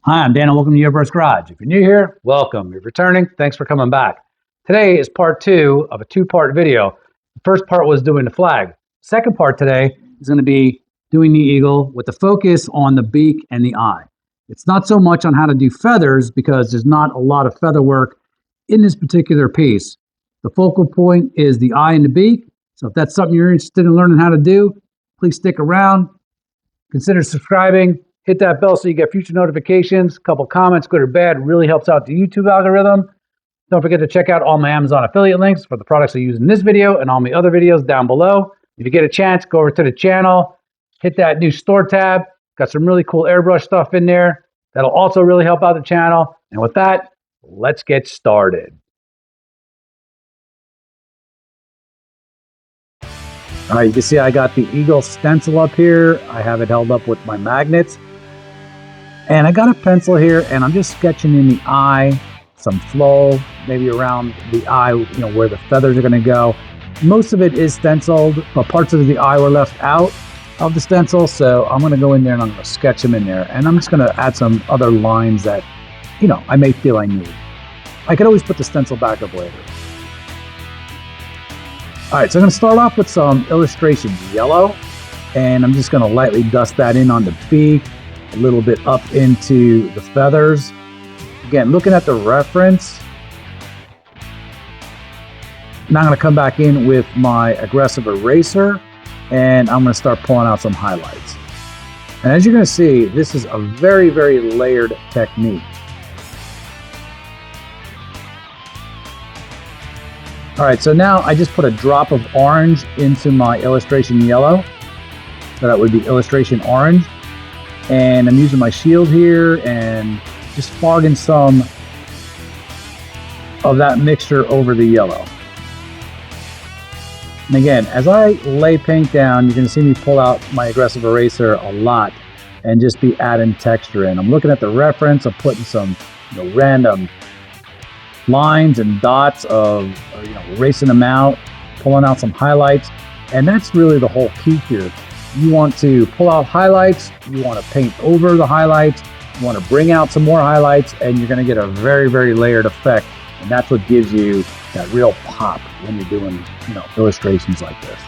Hi, I'm Dan and welcome to Airbrush Garage. If you're new here, welcome. If you're returning, thanks for coming back. Today is part two of a two-part video. The first part was doing the flag. Second part today is going to be doing the eagle with the focus on the beak and the eye. It's not so much on how to do feathers because there's not a lot of feather work in this particular piece. The focal point is the eye and the beak. So if that's something you're interested in learning how to do, please stick around. Consider subscribing. Hit that bell so you get future notifications. A couple comments, good or bad, really helps out the YouTube algorithm. Don't forget to check out all my Amazon affiliate links for the products I use in this video and all my other videos down below. If you get a chance, go over to the channel, hit that new store tab. Got some really cool airbrush stuff in there. That'll also really help out the channel. And with that, let's get started. All right, you can see I got the Eagle stencil up here. I have it held up with my magnets. And I got a pencil here, and I'm just sketching in the eye, some flow, maybe around the eye, where the feathers are going to go. Most of it is stenciled, but parts of the eye were left out of the stencil, so I'm going to go in there and I'm going to sketch them in there. And I'm just going to add some other lines that, I may feel I need. I could always put the stencil back up later. All right, so I'm going to start off with some illustration yellow, and I'm just going to lightly dust that in on the beak, a little bit up into the feathers. Again, looking at the reference. Now I'm going to come back in with my aggressive eraser, and I'm going to start pulling out some highlights. And as you're going to see, this is a very, very layered technique. All right, so now I just put a drop of orange into my illustration yellow. So that would be illustration orange. And I'm using my shield here and just fogging some of that mixture over the yellow. And again, as I lay paint down, you're going to see me pull out my aggressive eraser a lot and just be adding texture in. I'm looking at the reference, I'm putting some random lines and dots of erasing them out, pulling out some highlights, and that's really the whole key here. You want to pull out highlights, you want to paint over the highlights, you want to bring out some more highlights, and you're going to get a very, very layered effect, and that's what gives you that real pop when you're doing illustrations like this.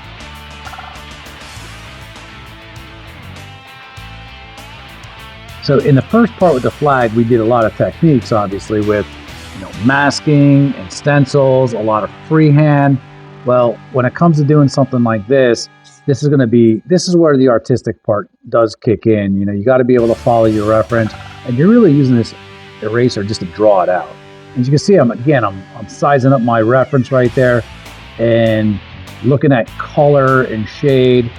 So in the first part with the flag, we did a lot of techniques, obviously, with masking and stencils, a lot of freehand. Well, when it comes to doing something like this, this is where the artistic part does kick in. You got to be able to follow your reference, and you're really using this eraser just to draw it out. As you can see, I'm sizing up my reference right there and looking at color and shade.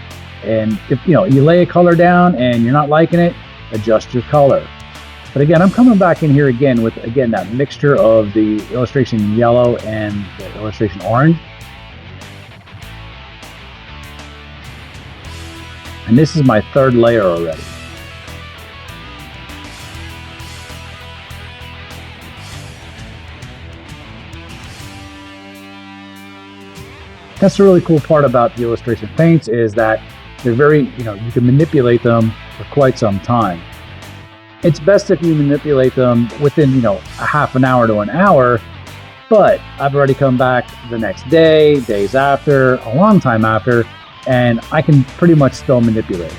And if you lay a color down and you're not liking it, adjust your color. But again, I'm coming back in here again with that mixture of the illustration yellow and the illustration orange. And this is my third layer already. That's the really cool part about the illustration paints is that they're very, you can manipulate them for quite some time. It's best if you manipulate them within, a half an hour to an hour, but I've already come back the next day, days after, a long time after, and I can pretty much still manipulate it.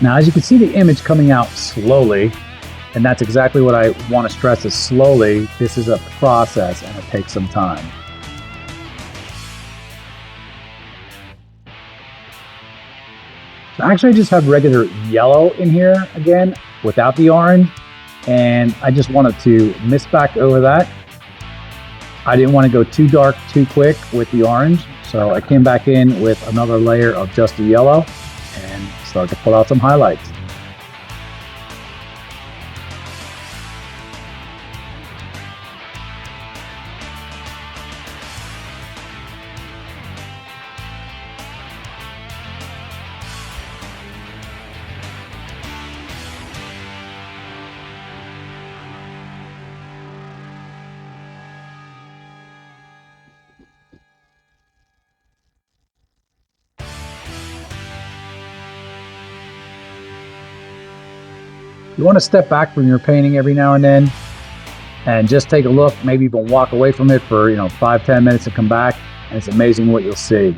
Now, as you can see the image coming out slowly, and that's exactly what I want to stress is slowly. This is a process and it takes some time. So actually, I just have regular yellow in here again without the orange, and I just wanted to mist back over that. I didn't want to go too dark too quick with the orange, so I came back in with another layer of just the yellow and started to pull out some highlights. You want to step back from your painting every now and then and just take a look, maybe even walk away from it for 5-10 minutes and come back, and it's amazing what you'll see.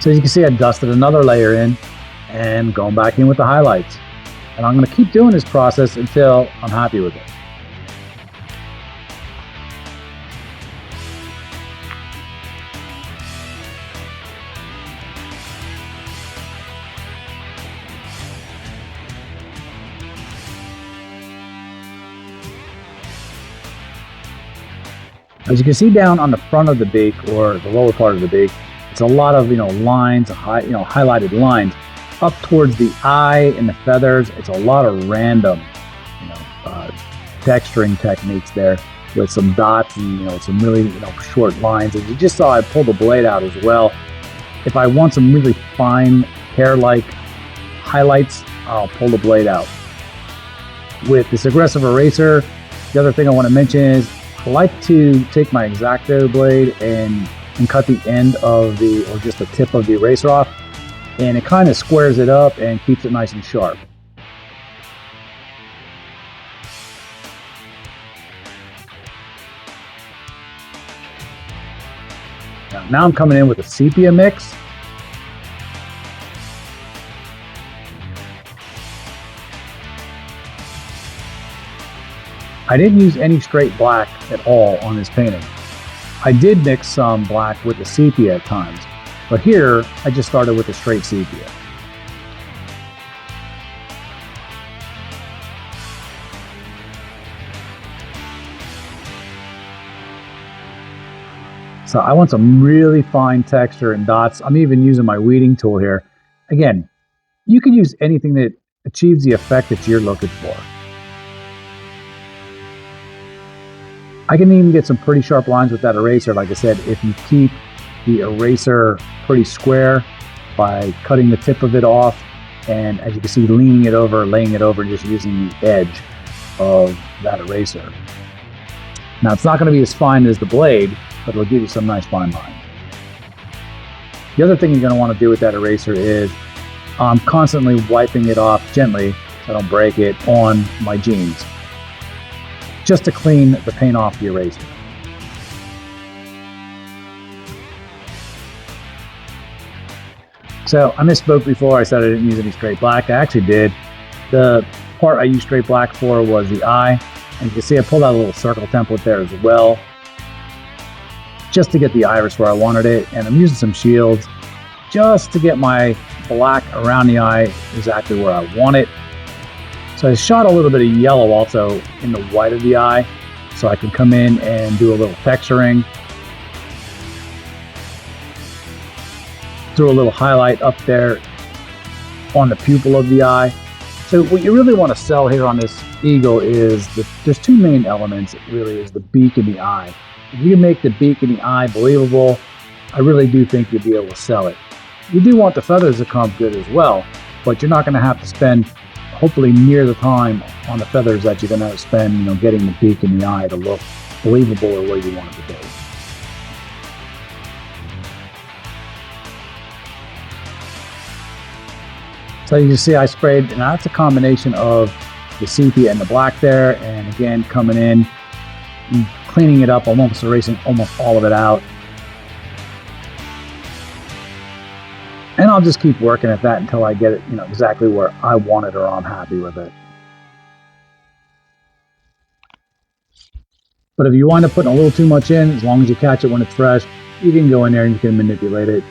So as you can see, I dusted another layer in and going back in with the highlights. And I'm going to keep doing this process until I'm happy with it. As you can see down on the front of the beak, or the lower part of the beak, it's a lot of lines, highlighted lines. Up towards the eye and the feathers, it's a lot of random texturing techniques there, with some dots and some really short lines. As you just saw, I pulled the blade out as well. If I want some really fine hair-like highlights, I'll pull the blade out. With this aggressive eraser, the other thing I want to mention is I like to take my X-Acto blade and cut the end of or just the tip of the eraser off, and it kind of squares it up and keeps it nice and sharp. Now I'm coming in with a sepia mix. I didn't use any straight black at all on this painting. I did mix some black with the sepia at times, but here I just started with a straight sepia. So I want some really fine texture and dots. I'm even using my weeding tool here. Again, you can use anything that achieves the effect that you're looking for. I can even get some pretty sharp lines with that eraser, like I said, if you keep the eraser pretty square by cutting the tip of it off, and as you can see, leaning it over, laying it over, just using the edge of that eraser. Now, it's not going to be as fine as the blade, but it'll give you some nice fine lines. The other thing you're going to want to do with that eraser is I'm constantly wiping it off gently so I don't break it on my jeans, just to clean the paint off the eraser. So I misspoke before. I said I didn't use any straight black. I actually did. The part I used straight black for was the eye. And you can see I pulled out a little circle template there as well, just to get the iris where I wanted it. And I'm using some shields just to get my black around the eye exactly where I want it. So I shot a little bit of yellow also in the white of the eye, so I can come in and do a little texturing. Threw a little highlight up there on the pupil of the eye. So what you really want to sell here on this eagle is that there's two main elements. It really is the beak and the eye. If you can make the beak and the eye believable, I really do think you'll be able to sell it. You do want the feathers to come good as well, but you're not going to have to spend hopefully near the time on the feathers that you're going to spend, getting the beak and the eye to look believable or where you want it to be. So you can see I sprayed, and that's a combination of the sepia and the black there, and again coming in and cleaning it up, almost erasing almost all of it out. And I'll just keep working at that until I get it, exactly where I want it or I'm happy with it. But if you wind up putting a little too much in, as long as you catch it when it's fresh, you can go in there and you can manipulate it.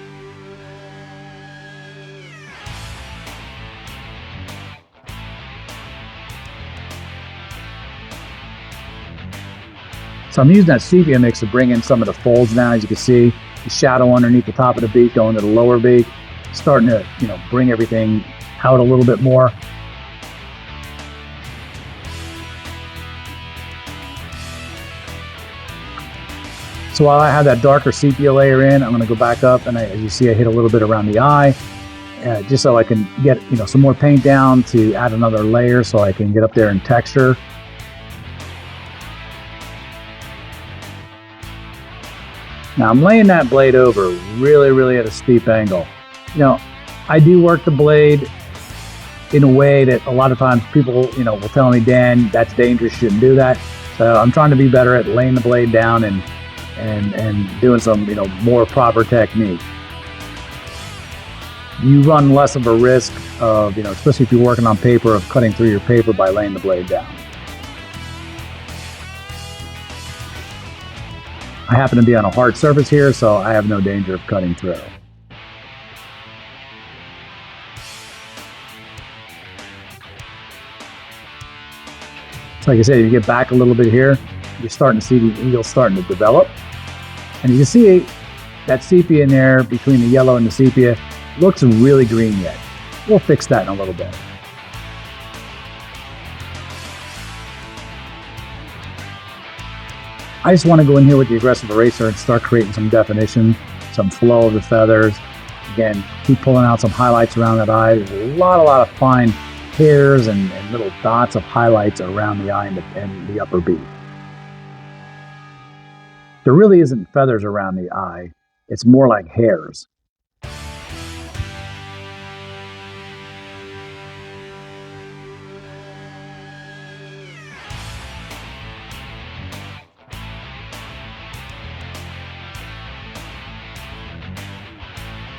So I'm using that sepia mix to bring in some of the folds now. As you can see, the shadow underneath the top of the beak going to the lower beak, starting to bring everything out a little bit more. So while I have that darker sepia layer in, I'm going to go back up, and as you see, I hit a little bit around the eye, just so I can get some more paint down to add another layer, so I can get up there in texture. Now I'm laying that blade over really at a steep angle. I do work the blade in a way that a lot of times people, will tell me, Dan, that's dangerous, shouldn't do that. So I'm trying to be better at laying the blade down and doing some, more proper technique. You run less of a risk of, especially if you're working on paper, of cutting through your paper by laying the blade down. I happen to be on a hard surface here, so I have no danger of cutting through. So like I said, if you get back a little bit here, you're starting to see the eagle starting to develop. And you can see that sepia in there between the yellow and the sepia looks really green yet. We'll fix that in a little bit. I just want to go in here with the aggressive eraser and start creating some definition, some flow of the feathers. Again, keep pulling out some highlights around that eye. There's a lot of fine hairs and little dots of highlights around the eye and the upper beak. There really isn't feathers around the eye. It's more like hairs.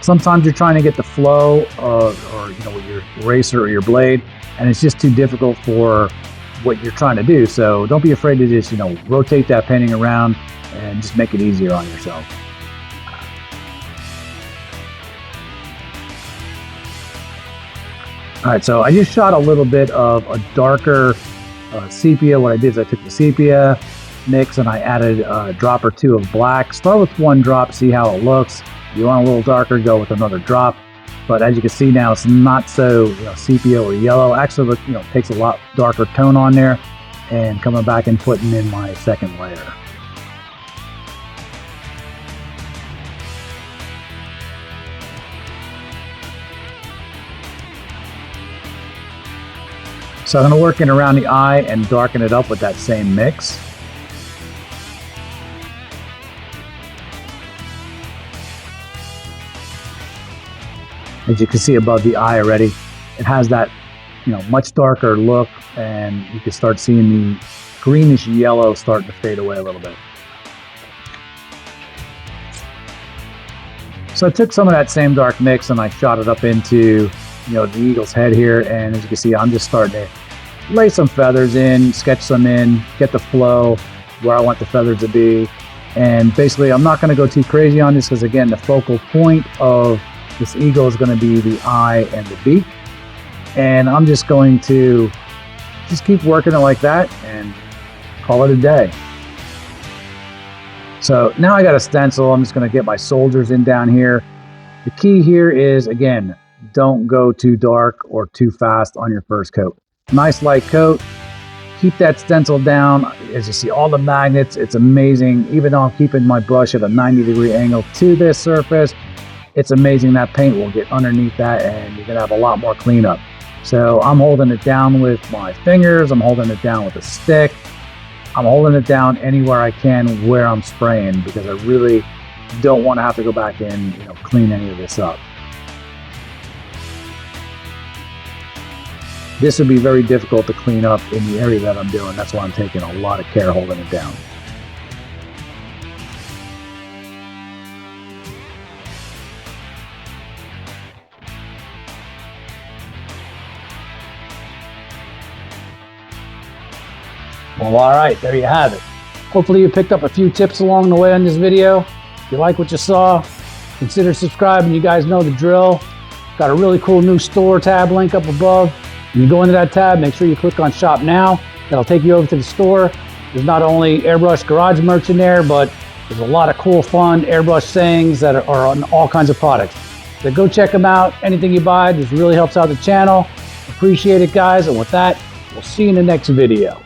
Sometimes you're trying to get the flow with your eraser or your blade, and it's just too difficult for what you're trying to do. So don't be afraid to just, rotate that painting around and just make it easier on yourself. All right, so I just shot a little bit of a darker sepia. What I did is I took the sepia mix and I added a drop or two of black. Start with one drop, see how it looks. If you want a little darker, go with another drop. But as you can see now, it's not so sepia or yellow. Actually, takes a lot darker tone on there. And coming back and putting in my second layer. So I'm going to work in around the eye and darken it up with that same mix. As you can see above the eye already, it has that much darker look, and you can start seeing the greenish yellow starting to fade away a little bit. So I took some of that same dark mix and I shot it up into the eagle's head here, and as you can see, I'm just starting to lay some feathers in, sketch some in, get the flow where I want the feathers to be. And basically I'm not going to go too crazy on this because, again, the focal point of this eagle is going to be the eye and the beak. And I'm just going to keep working it like that and call it a day. So now I got a stencil. I'm just going to get my soldiers in down here. The key here is, again, don't go too dark or too fast on your first coat. Nice light coat. Keep that stencil down. As you see all the magnets, it's amazing. Even though I'm keeping my brush at a 90-degree angle to this surface, it's amazing that paint will get underneath that and you're gonna have a lot more cleanup. So I'm holding it down with my fingers. I'm holding it down with a stick. I'm holding it down anywhere I can where I'm spraying, because I really don't want to have to go back and clean any of this up. This would be very difficult to clean up in the area that I'm doing. That's why I'm taking a lot of care holding it down. Well, all right, there you have it. Hopefully you picked up a few tips along the way on this video. If you like what you saw, consider subscribing. You guys know the drill. Got a really cool new store tab link up above. When you go into that tab, make sure you click on Shop Now. That'll take you over to the store. There's not only Airbrush garage merch in there, but there's a lot of cool, fun Airbrush sayings that are on all kinds of products. So go check them out. Anything you buy, this really helps out the channel. Appreciate it, guys. And with that, we'll see you in the next video.